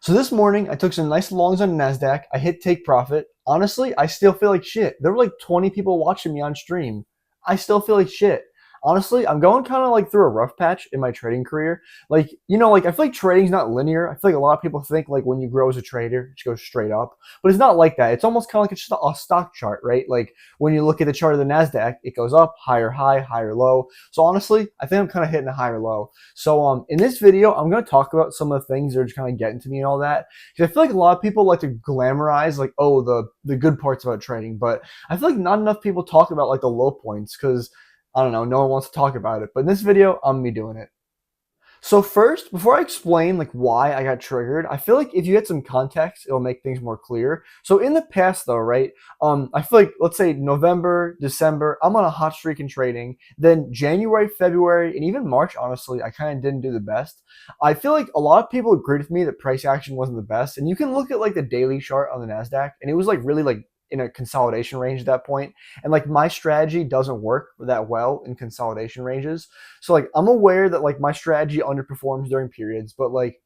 So this morning, I took some nice longs on Nasdaq. I hit take profit. Honestly, I still feel like shit. There were like 20 people watching me on stream. I still feel like shit. Honestly, I'm going kind of like through a rough patch in my trading career. Like I feel like trading's not linear. I feel like a lot of people think like when you grow as a trader, it just goes straight up. But it's not like that. It's almost kind of like it's just a stock chart, right? Like when you look at the chart of the Nasdaq, it goes up, higher high, higher low. So honestly, I think I'm kind of hitting a higher low. So in this video, I'm going to talk about some of the things that are just kind of getting to me and all that. Because I feel like a lot of people like to glamorize like, oh, the good parts about trading, but I feel like not enough people talk about like the low points because I don't know, no one wants to talk about it. But in this video, I'm gonna be doing it. So first, before I explain like why I got triggered, I feel like if you get some context, it'll make things more clear. So in the past though, right? I feel like let's say November, December, I'm on a hot streak in trading. Then January, February, and even March, honestly, I kind of didn't do the best. I feel like a lot of people agreed with me that price action wasn't the best. And you can look at like the daily chart on the Nasdaq, and it was like really like in a consolidation range at that point. And like my strategy doesn't work that well in consolidation ranges. So like I'm aware that like my strategy underperforms during periods, but like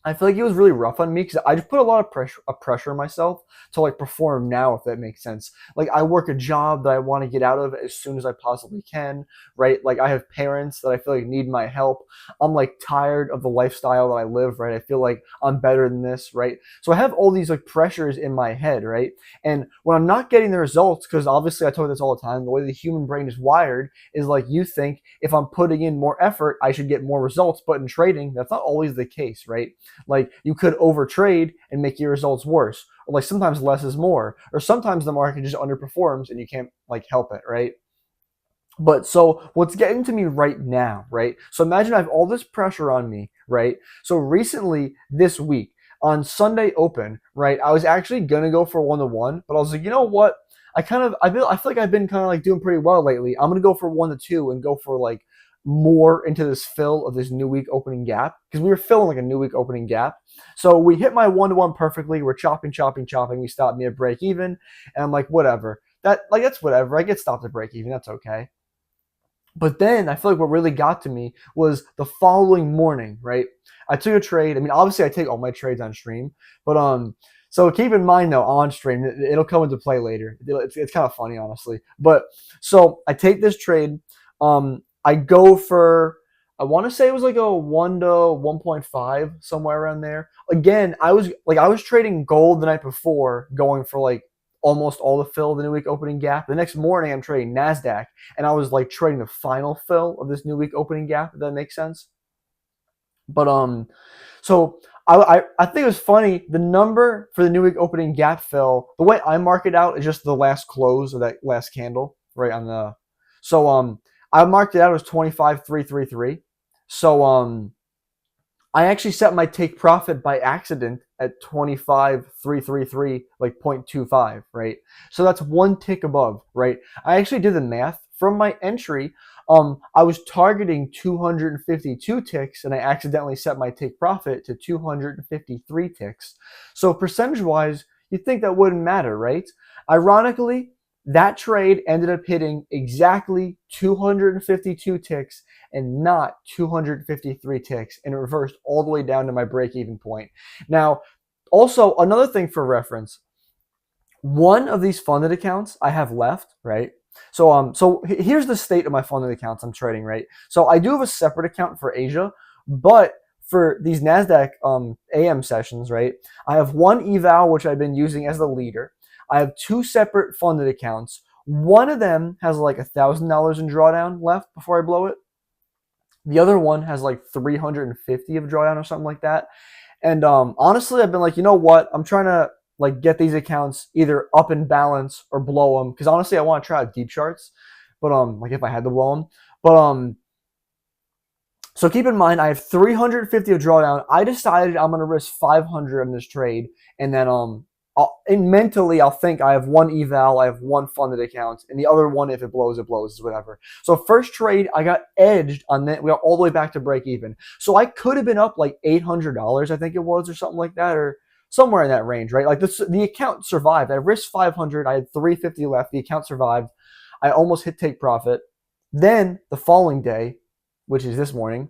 I feel like it was really rough on me because I just put a lot of pressure on myself to like perform now, if that makes sense. Like I work a job that I want to get out of as soon as I possibly can, right? Like I have parents that I feel like need my help. I'm like tired of the lifestyle that I live, right? I feel like I'm better than this, right? So I have all these like pressures in my head, right? And when I'm not getting the results, because obviously I talk this all the time, the way the human brain is wired is like you think if I'm putting in more effort, I should get more results. But in trading, that's not always the case, right? Like you could overtrade and make your results worse. Or like sometimes less is more. Or sometimes the market just underperforms and you can't like help it, right? But so what's getting to me right now, right? So imagine I have all this pressure on me, right? So recently this week on Sunday Open, right? I was actually gonna go for 1-to-1, but I was like, you know what? I feel like I've been kind of like doing pretty well lately. I'm gonna go for 1-to-2 and go for like more into this fill of this new week opening gap because we were filling like a new week opening gap. So we hit my 1-to-1 perfectly. We're chopping, chopping, chopping. We stopped me at break even, and I'm like, whatever. That's whatever. I get stopped at break even. That's okay. But then I feel like what really got to me was the following morning, right? I took a trade. I mean, obviously I take all my trades on stream, but so keep in mind though on stream it'll come into play later. It's kind of funny honestly. But so I take this trade. I go for I want to say it was like a 1 to 1.5 somewhere around there. Again, I was trading gold the night before, going for like almost all the fill of the new week opening gap. The next morning I'm trading Nasdaq, and I was like trading the final fill of this new week opening gap, if that makes sense. But so I think it was funny. The number for the new week opening gap fill, the way I mark it out is just the last close of that last candle, right on the. So I marked it out as 25,333. So I actually set my take profit by accident at 25,333, like 0.25, right? So that's one tick above, right? I actually did the math from my entry. I was targeting 252 ticks, and I accidentally set my take profit to 253 ticks. So percentage-wise, you'd think that wouldn't matter, right? Ironically, that trade ended up hitting exactly 252 ticks and not 253 ticks, and it reversed all the way down to my break-even point. Now, also another thing for reference, one of these funded accounts I have left, right? So here's the state of my funded accounts I'm trading, right? So I do have a separate account for Asia, but for these Nasdaq AM sessions, right? I have one eval which I've been using as the leader. I have two separate funded accounts. One of them has like $1,000 in drawdown left before I blow it. The other one has like 350 of drawdown or something like that. And honestly, I've been like, you know what? I'm trying to like get these accounts either up in balance or blow them because honestly, I want to try out deep charts. But like if I had to blow them, but so keep in mind, I have 350 of drawdown. I decided I'm gonna risk 500 in this trade, and then and mentally I'll think I have one eval, I have one funded account, and the other one, if it blows, whatever. So first trade, I got edged on that. We got all the way back to break even. So I could have been up like $800, I think it was, or something like that, or somewhere in that range, right? Like the account survived. I risked 500. I had 350 left. The account survived. I almost hit take profit. Then the following day, which is this morning,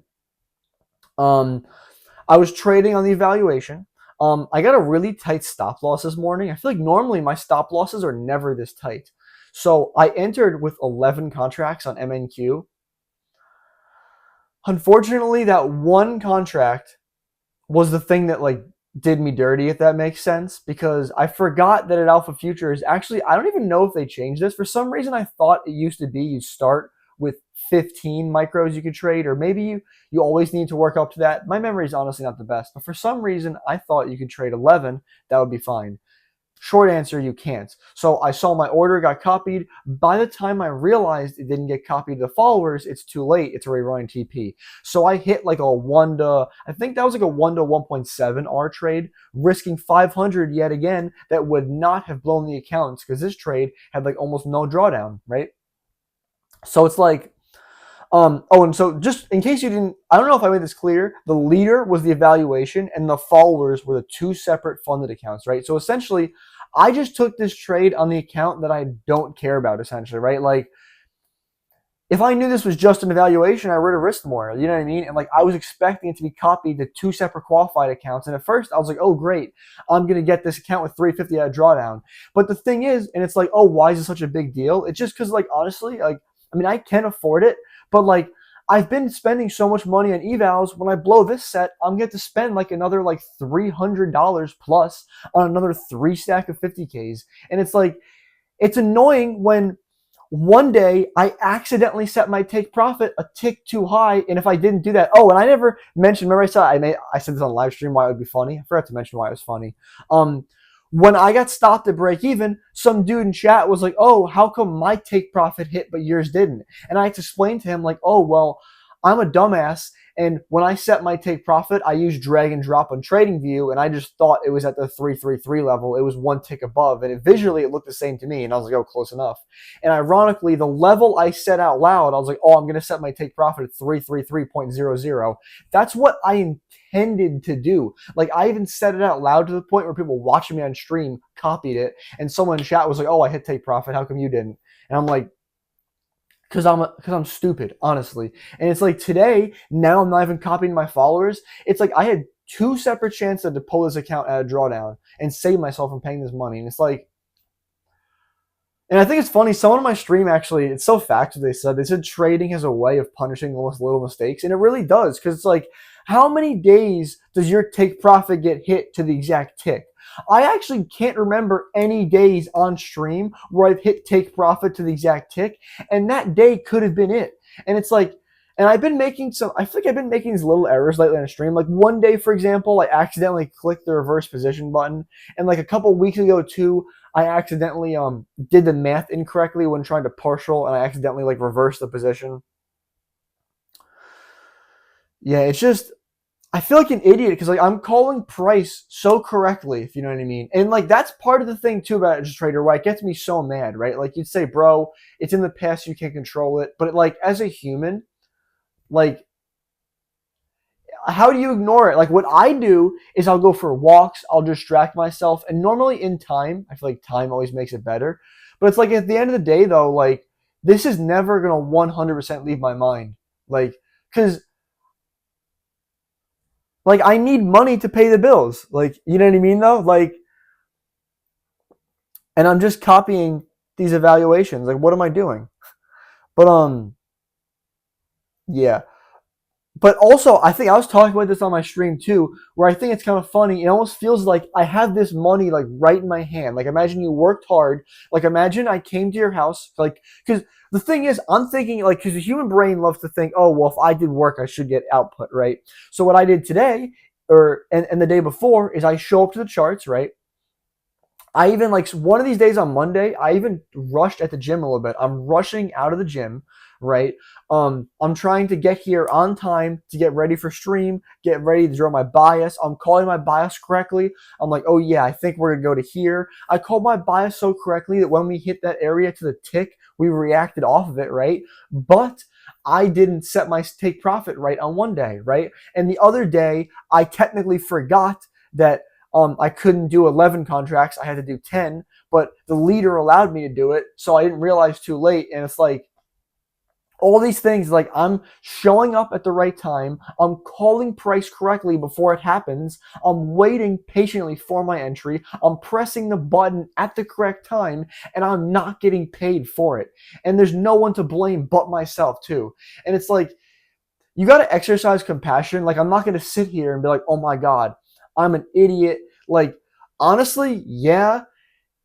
I was trading on the evaluation. I got a really tight stop loss this morning. I feel like normally my stop losses are never this tight. So I entered with 11 contracts on MNQ. Unfortunately, that one contract was the thing that like did me dirty, if that makes sense, because I forgot that at Alpha Futures, actually, I don't even know if they changed this. For some reason, I thought it used to be you start with 15 micros you could trade, or maybe you always need to work up to that. My memory is honestly not the best, but for some reason, I thought you could trade 11. That would be fine. Short answer, you can't. So I saw my order got copied. By the time I realized it didn't get copied to the followers, it's too late. It's already running TP. So I hit like a 1 to, I think that was like a 1 to 1.7 R trade, risking 500 yet again. That would not have blown the accounts because this trade had like almost no drawdown, right? So it's like, and so just in case you didn't, I don't know if I made this clear, the leader was the evaluation and the followers were the two separate funded accounts, right? So essentially, I just took this trade on the account that I don't care about, essentially, right? Like, if I knew this was just an evaluation, I would have risked more, you know what I mean? And like, I was expecting it to be copied to two separate qualified accounts. And at first, I was like, oh, great, I'm going to get this account with 350 at a drawdown. But the thing is, and it's like, oh, why is it such a big deal? It's just because, like, honestly, like, I mean, I can afford it, but like, I've been spending so much money on evals. When I blow this set, I'm going to spend like another like $300 plus on another 3 stack of 50Ks. And it's like, it's annoying when one day I accidentally set my take profit a tick too high. And if I didn't do that, oh, and I never mentioned, remember I said this on live stream why it would be funny. I forgot to mention why it was funny. When I got stopped at break even, some dude in chat was like, oh, how come my take profit hit but yours didn't? And I had to explain to him like, oh, well, I'm a dumbass. And when I set my take profit, I used drag and drop on TradingView, and I just thought it was at the 333 level. It was one tick above, and visually it looked the same to me, and I was like, oh, close enough. And ironically, the level I set out loud, I was like, oh, I'm going to set my take profit at 333.00. That's what I intended to do. Like, I even said it out loud to the point where people watching me on stream copied it, and someone in chat was like, oh, I hit take profit. How come you didn't? And I'm like, because I'm stupid, honestly. And it's like today, now I'm not even copying my followers. It's like I had 2 separate chances to pull this account at a drawdown and save myself from paying this money. And it's like, and I think it's funny, someone on my stream actually, it's so factual, they said trading has a way of punishing almost little mistakes. And it really does, because it's like, how many days does your take profit get hit to the exact tick? I actually can't remember any days on stream where I've hit take profit to the exact tick, and that day could have been it. And it's like, and I feel like I've been making these little errors lately on stream. Like one day, for example, I accidentally clicked the reverse position button, and like a couple weeks ago too, I accidentally did the math incorrectly when trying to partial, and I accidentally like reversed the position. Yeah, it's just, I feel like an idiot because like I'm calling price so correctly, if you know what I mean. And like that's part of the thing too about just trader why it gets me so mad, right? Like you'd say, bro, it's in the past, you can't control it. But like as a human, like how do you ignore it? Like what I do is I'll go for walks, I'll distract myself, and normally in time, I feel like time always makes it better. But it's like at the end of the day though, like this is never gonna 100% leave my mind. Like, because like I need money to pay the bills. Like, you know what I mean though? Like, and I'm just copying these evaluations. Like, what am I doing? But yeah. But also, I think I was talking about this on my stream too, where I think it's kind of funny. It almost feels like I have this money like right in my hand. Like imagine you worked hard. Like imagine I came to your house, like, because the thing is, I'm thinking like, because the human brain loves to think, oh, well, if I did work, I should get output, right? So what I did today, and the day before, is I show up to the charts, right? I even like one of these days on Monday, I even rushed at the gym a little bit. I'm rushing out of the gym, right? I'm trying to get here on time to get ready for stream, get ready to draw my bias. I'm calling my bias correctly. I'm like, oh yeah, I think we're gonna go to here. I called my bias so correctly that when we hit that area to the tick, we reacted off of it, right? But I didn't set my take profit right on one day, right? And the other day, I technically forgot that I couldn't do 11 contracts. I had to do 10, but the leader allowed me to do it, so I didn't realize too late. And it's like, All these things, like I'm showing up at the right time, I'm calling price correctly before it happens, I'm waiting patiently for my entry, I'm pressing the button at the correct time, and I'm not getting paid for it. And there's no one to blame but myself too. And it's like, you got to exercise compassion. Like, I'm not going to sit here and be like, oh my God, I'm an idiot. Like, honestly, yeah,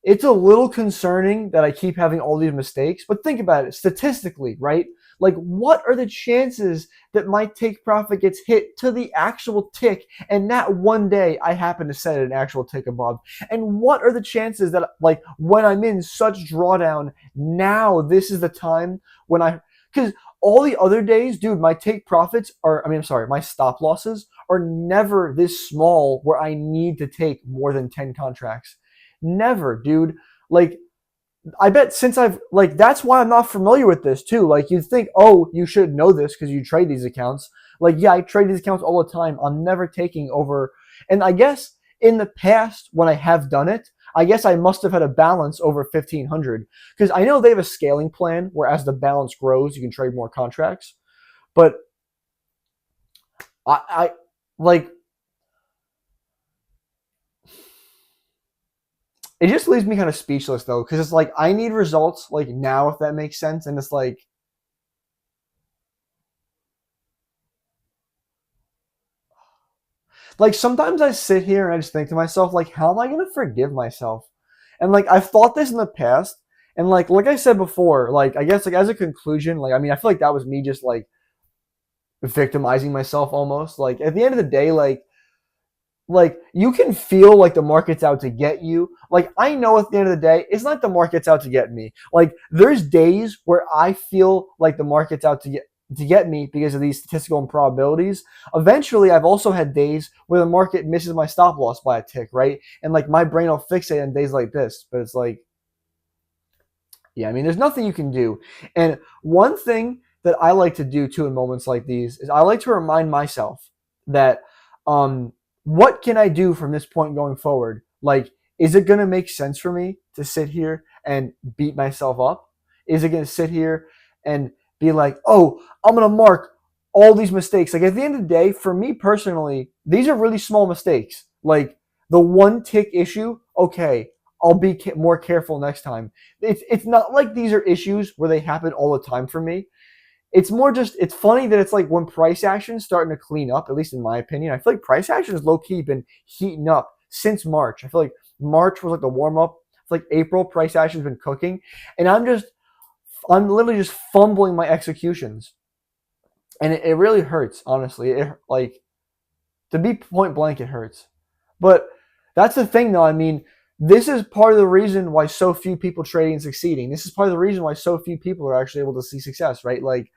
it's a little concerning that I keep having all these mistakes, but think about it statistically, right? Like, what are the chances that my take profit gets hit to the actual tick, and that one day I happen to set an actual tick above? And what are the chances that, like, when I'm in such drawdown, now this is the time when because all the other days, dude, my take profits are, I mean, I'm sorry, my stop losses are never this small where I need to take more than 10 contracts. Never, dude. Like, I bet since I've, like, that's why I'm not familiar with this too. Like, you'd think, oh, you should know this because you trade these accounts. Like, yeah, I trade these accounts all the time. I'm never taking over. And I guess in the past, when I have done it, I guess I must have had a balance over 1500 because I know they have a scaling plan where as the balance grows, you can trade more contracts. But I like, it just leaves me kind of speechless though, because it's like I need results like now, if that makes sense. And it's like sometimes I sit here and I just think to myself, like, how am I gonna forgive myself? And like I've thought this in the past, and like I said before, like I guess like as a conclusion, like I mean I feel like that was me just like victimizing myself almost. Like at the end of the day, like you can feel like the market's out to get you. Like I know at the end of the day, it's not the market's out to get me. Like there's days where I feel like the market's out to get me because of these statistical improbabilities. Eventually, I've also had days where the market misses my stop loss by a tick, right? And like my brain will fixate on days like this, but it's like, yeah, I mean, there's nothing you can do. And one thing that I like to do too in moments like these is I like to remind myself that what can I do from this point going forward? Like, is it going to make sense for me to sit here and beat myself up? Is it going to sit here and be like, oh, I'm going to mark all these mistakes? Like, at the end of the day, for me personally, these are really small mistakes. Like, the one tick issue, okay, I'll be more careful next time. It's not like these are issues where they happen all the time for me. It's more just, it's funny that it's like when price action's starting to clean up, at least in my opinion. I feel like price action has low key been heating up since March. I feel like March was like the warm up. It's like April, price action's been cooking. And I'm literally just fumbling my executions. And it really hurts, honestly. It like, to be point blank, it hurts. But that's the thing, though. I mean, this is part of the reason why so few people trading and succeeding. This is part of the reason why so few people are actually able to see success, right? Like,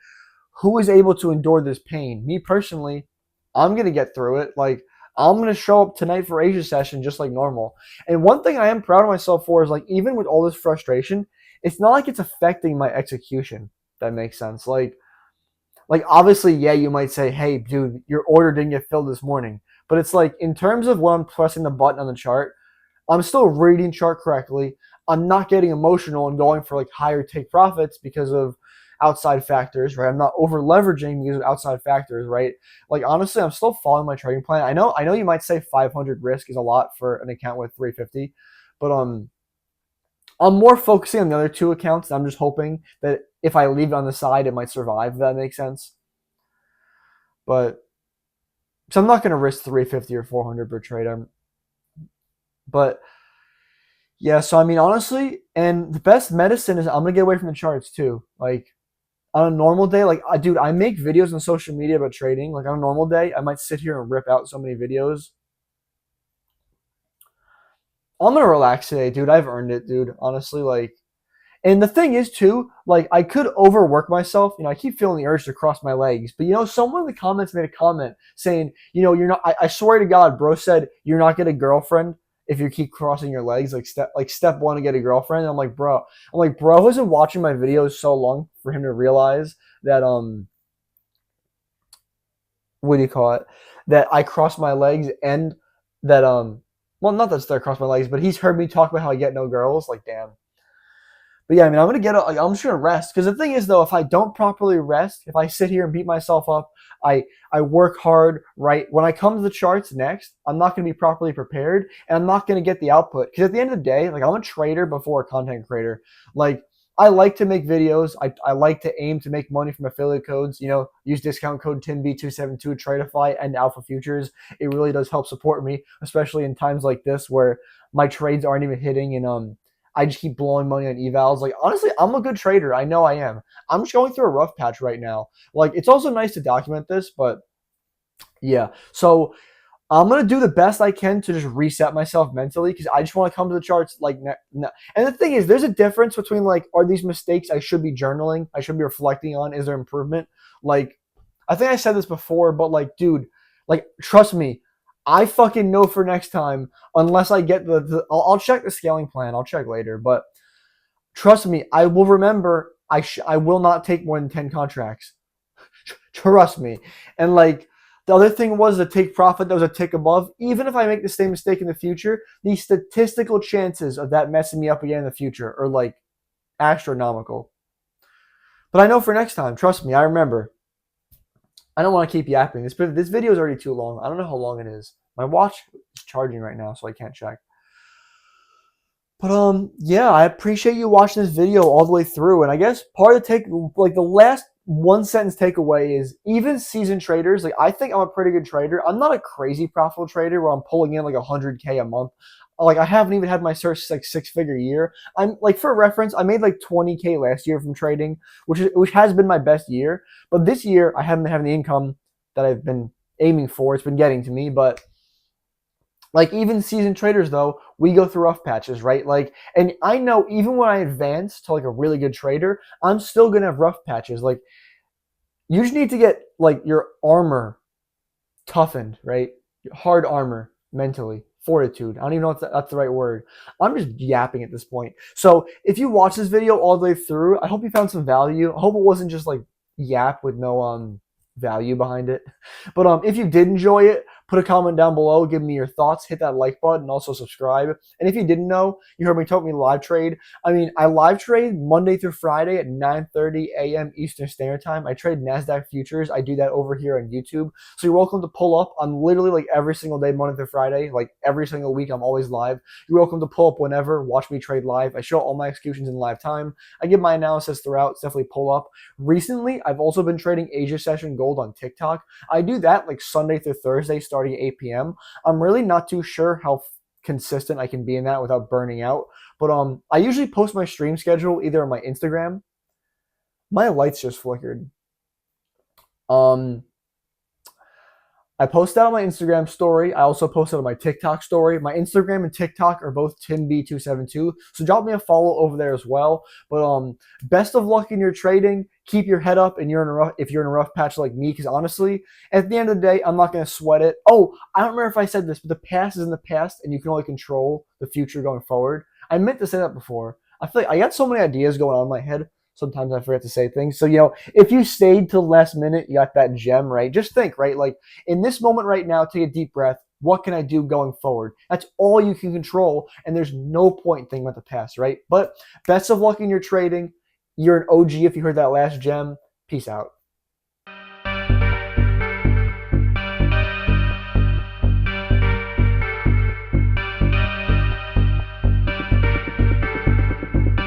who is able to endure this pain? Me personally, I'm gonna get through it. Like, I'm gonna show up tonight for Asia session just like normal. And one thing I am proud of myself for is like, even with all this frustration, it's not like it's affecting my execution. If that makes sense. Like obviously, yeah, you might say, hey, dude, your order didn't get filled this morning. But it's like in terms of when I'm pressing the button on the chart, I'm still reading chart correctly. I'm not getting emotional and going for like higher take profits because of outside factors, right? I'm not over leveraging because of outside factors, right? Like honestly, I'm still following my trading plan. I know you might say 500 risk is a lot for an account with 350, but I'm more focusing on the other two accounts. I'm just hoping that if I leave it on the side, it might survive. If that makes sense. But so I'm not going to risk 350 or 400 per trade. But yeah, so I mean, honestly, and the best medicine is I'm gonna get away from the charts too. Like on a normal day, like dude, I make videos on social media about trading. Like on a normal day, I might sit here and rip out so many videos. I'm gonna relax today, dude. I've earned it, dude. Honestly, like, and the thing is too, like I could overwork myself. You know, I keep feeling the urge to cross my legs. But you know, someone in the comments made a comment saying, you know, you're not. I swear to God, bro said you're not get a girlfriend if you keep crossing your legs. Like step one to get a girlfriend. And I'm like, bro hasn't watching my videos so long for him to realize that what do you call it? That I cross my legs and that well, not that I cross my legs, but he's heard me talk about how I get no girls. Like, damn. But yeah, I mean, I'm gonna get. I'm just gonna rest because the thing is, though, if I don't properly rest, if I sit here and beat myself up, I I work hard. Right when I come to the charts next, I'm not gonna be properly prepared, and I'm not gonna get the output. Because at the end of the day, like I'm a trader before a content creator. Like I like to make videos. I like to aim to make money from affiliate codes. Use discount code TIMB272 Tradeify and Alpha Futures. It really does help support me, especially in times like this where my trades aren't even hitting and I just keep blowing money on evals. Like honestly, I'm a good trader. I know I am. I'm just going through a rough patch right now. Like it's also nice to document this, but yeah. So I'm gonna do the best I can to just reset myself mentally because I just want to come to the charts like. And the thing is, there's a difference between like, are these mistakes I should be journaling, I should be reflecting on? Is there improvement? Like, I think I said this before, but like, dude, like, trust me, I fucking know for next time. Unless I get I'll check the scaling plan. I'll check later, but trust me, I will remember. I will not take more than 10 contracts. Trust me. And like the other thing was the take profit that was a tick above. Even if I make the same mistake in the future, the statistical chances of that messing me up again in the future are like astronomical. But I know for next time, trust me, I remember. I don't want to keep yapping. This video is already too long. I don't know how long it is. My watch is charging right now, so I can't check. But yeah, I appreciate you watching this video all the way through. And I guess part of the last one sentence takeaway is even seasoned traders, like I think I'm a pretty good trader. I'm not a crazy profitable trader where I'm pulling in like 100K a month. Like I haven't even had my first like 6-figure year. I'm like, for reference, I made like 20K last year from trading, which has been my best year. But this year I haven't been having the income that I've been aiming for. It's been getting to me, but like even seasoned traders though, we go through rough patches, right? Like, and I know even when I advance to like a really good trader, I'm still gonna have rough patches. Like you just need to get like your armor toughened, right? Hard armor mentally, fortitude. I don't even know if that's the right word. I'm just yapping at this point. So if you watch this video all the way through, I hope you found some value. I hope it wasn't just like yap with no value behind it. But if you did enjoy it, put a comment down below, give me your thoughts, hit that like button, and also subscribe. And if you didn't know, you heard me talk me live trade. I mean, I live trade Monday through Friday at 9:30 a.m. Eastern Standard Time. I trade Nasdaq Futures. I do that over here on YouTube. So you're welcome to pull up. I'm literally like every single day, Monday through Friday, like every single week, I'm always live. You're welcome to pull up whenever, watch me trade live. I show all my executions in live time. I give my analysis throughout. It's definitely pull up. Recently, I've also been trading Asia Session Gold on TikTok. I do that like Sunday through Thursday starting at 8 p.m. I'm really not too sure how consistent I can be in that without burning out. But I usually post my stream schedule either on my Instagram. My lights just flickered. I post that on my Instagram story. I also post it on my TikTok story. My Instagram and TikTok are both TimB272. So drop me a follow over there as well. But best of luck in your trading. Keep your head up and if you're in a rough patch like me, because honestly, at the end of the day, I'm not going to sweat it. Oh, I don't remember if I said this, but the past is in the past and you can only control the future going forward. I meant to say that before. I feel like I got so many ideas going on in my head. Sometimes I forget to say things. So, if you stayed till the last minute, you got that gem, right? Just think, right? Like in this moment right now, take a deep breath. What can I do going forward? That's all you can control. And there's no point thinking about the past, right? But best of luck in your trading. You're an OG if you heard that last gem. Peace out.